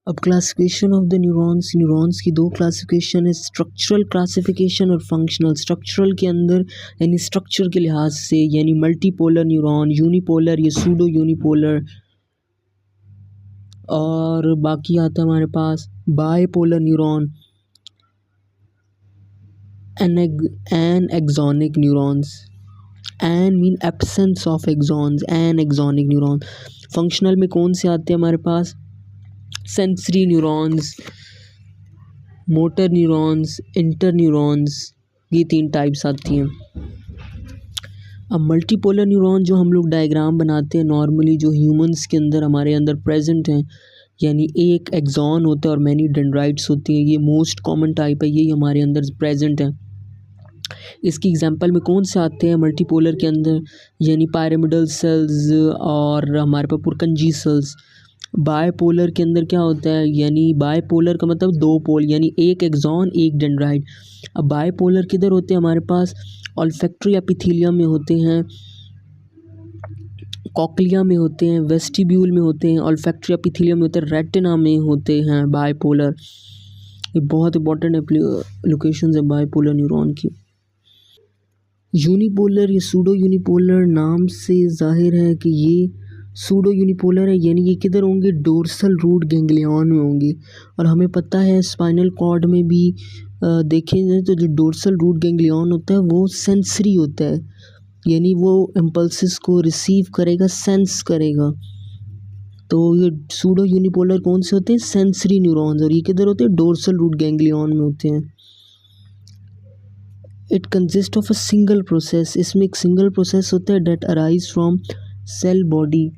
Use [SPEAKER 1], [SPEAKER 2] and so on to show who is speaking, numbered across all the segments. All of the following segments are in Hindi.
[SPEAKER 1] अब classification of the neurons, neurons की दो क्लासिफिकेशन है, स्ट्रक्चरल क्लासिफिकेशन और फंक्शनल। स्ट्रक्चरल के अंदर यानी स्ट्रक्चर के लिहाज से यानी मल्टीपोलर न्यूरॉन, यूनिपोलर या सूडो यूनिपोलर, और बाकी आता है हमारे पास bipolar neuron, anaxonic neurons, an mean absence of axons, anaxonic neuron. Functional में कौन से आते हैं हमारे पास, sensory neurons, motor neurons, interneurons तीन टाइप्स आती हैं। अब मल्टीपोलर न्यूरॉन जो हम लोग डायग्राम बनाते हैं नॉर्मली, जो ह्यूमंस के अंदर हमारे अंदर प्रेजेंट हैं, यानी एक एक्सॉन होता है और मैनी डेंड्राइट्स होती हैं, ये मोस्ट कॉमन टाइप है, यही हमारे अंदर प्रेजेंट है। इसकी एग्जांपल में कौन से आते हैं मल्टीपोलर के अंदर, यानी पायरामिडल सेल्स और हमारे पास पुरकंजी सेल्स। बायपोलर के अंदर क्या होता है, यानी बायपोलर का मतलब दो पोल, यानी एक एक्सॉन एक डेंड्राइट। अब बायपोलर किधर होते हैं हमारे पास, ऑल्फैक्टरी एपिथेलियम में होते हैं, कॉक्लिया में होते हैं, वेस्टिब्यूल में होते हैं, ऑल्फैक्टरी एपिथेलियम में होते हैं, रेटिना में होते हैं बायपोलर। ये बहुत इंपॉर्टेंट लोकेशंस है बायपोलर न्यूरॉन की। यूनिपोलर या सूडो यूनिपोलर नाम से जाहिर है कि ये सूडो यूनिपोलर है, यानी ये किधर होंगे, डोर्सल रूट गैंग्लियन में होंगे। और हमें पता है स्पाइनल कॉर्ड में भी देखें जाए तो जो डोर्सल रूट गैंग्लियन होता है वो सेंसरी होता है, यानी वो इम्पल्सिस को रिसीव करेगा, सेंस करेगा। तो ये सूडो यूनिपोलर कौन से होते हैं, सेंसरी न्यूरॉन्स, और ये किधर होते हैं, डोर्सल रूट गैंग्लियन में होते हैं। It consist of a single process, इसमें एक सिंगल प्रोसेस होता है, that arise from cell body,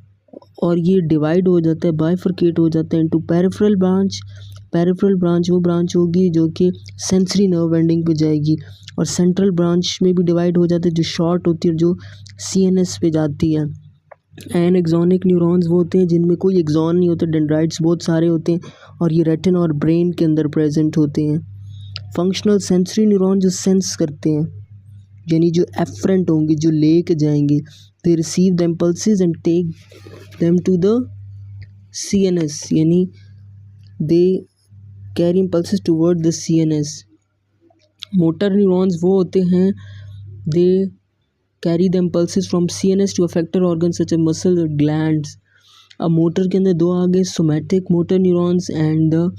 [SPEAKER 1] और ये डिवाइड हो जाता है, बाइफरकेट हो जाता है into peripheral branch. Peripheral branch वो ब्रांच होगी जो कि सेंसरी नर्व एंडिंग पे जाएगी, और सेंट्रल ब्रांच में भी डिवाइड हो जाता है जो शॉर्ट होती है, जो सीएनएस पे जाती है। एनएक्सोनिक न्यूरॉन्स वो होते हैं जिनमें कोई एक्सॉन नहीं होता, डेंड्राइट्स बहुत सारे होते हैं, और ये रेटिना और ब्रेन के अंदर प्रेजेंट होते हैं। फंक्शनल सेंसरी न्यूरॉन जो सेंस करते हैं, यानी जो एफरेंट होंगे, जो ले के जाएंगे, they receive the impulses and take them to the CNS, यानी they carry impulses toward the CNS. Motor neurons वो होते हैं, they carry the impulses from CNS to effector organ such as muscle और ग्लैंड्स। अब मोटर के अंदर दो आ गए, somatic motor neurons and the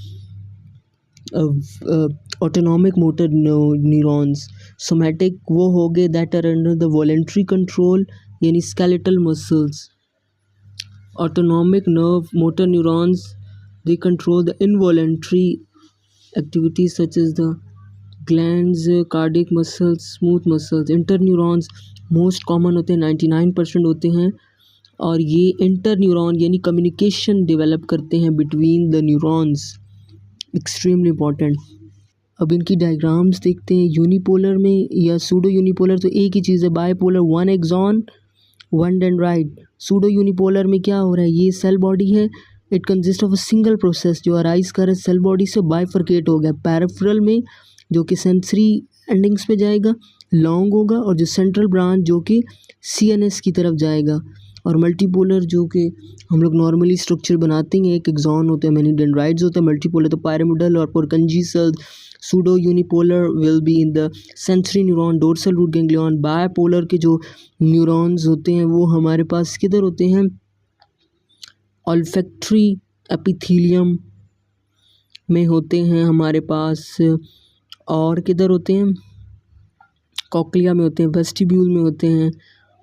[SPEAKER 1] autonomic motor neurons. Somatic वो हो गए that are under the voluntary control, यानी skeletal muscles. Autonomic nerve motor neurons, they control the involuntary activities such as the glands, cardiac muscles, smooth muscles. Inter neurons most common होते हैं, 99% होते हैं, और ये इंटर न्यूरॉन यानी कम्युनिकेशन डेवलप करते हैं between the neurons, extremely important. अब इनकी डायग्राम्स देखते हैं। यूनिपोलर में या सूडो यूनिपोलर तो एक ही चीज़ है, bipolar one axon one dendrite. Pseudo unipolar में क्या हो रहा है, ये सेल बॉडी है, it consist of a single process जो अराइज कर सेल बॉडी से बाइफरकेट हो गया। पैरिफेरल में जो कि सेंसरी एंडिंग्स पे जाएगा लॉन्ग होगा, और जो सेंट्रल ब्रांच जो कि सीएनएस की तरफ जाएगा। और मल्टीपोलर जो कि हम लोग नॉर्मली स्ट्रक्चर बनाते हैं, एक एक्सॉन होता है, मैनी डेंड्राइट्स होते हैं। मल्टीपोलर तो पायरामिडल और Purkinje cells. Pseudo unipolar will be in the sensory neuron, dorsal root ganglion. Bipolar के जो न्यूरॉन्स होते हैं वो हमारे पास किधर होते हैं, ऑल्फैक्टरी एपिथेलियम में होते हैं हमारे पास, और किधर होते हैं, कॉक्लिया में होते हैं, वेस्टिब्यूल में होते हैं,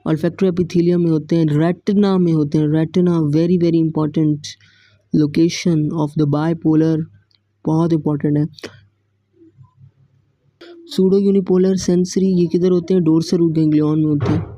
[SPEAKER 1] ऑल्फैक्टरी एपिथेलियम में होते हैं, रेटिना में होते हैं। Retina very very important location of the bipolar, बहुत इंपॉर्टेंट है। सूडो यूनिपोलर सेंसरी ये किधर होते हैं, डोर्सल रूट गैंग्लियन में होते हैं।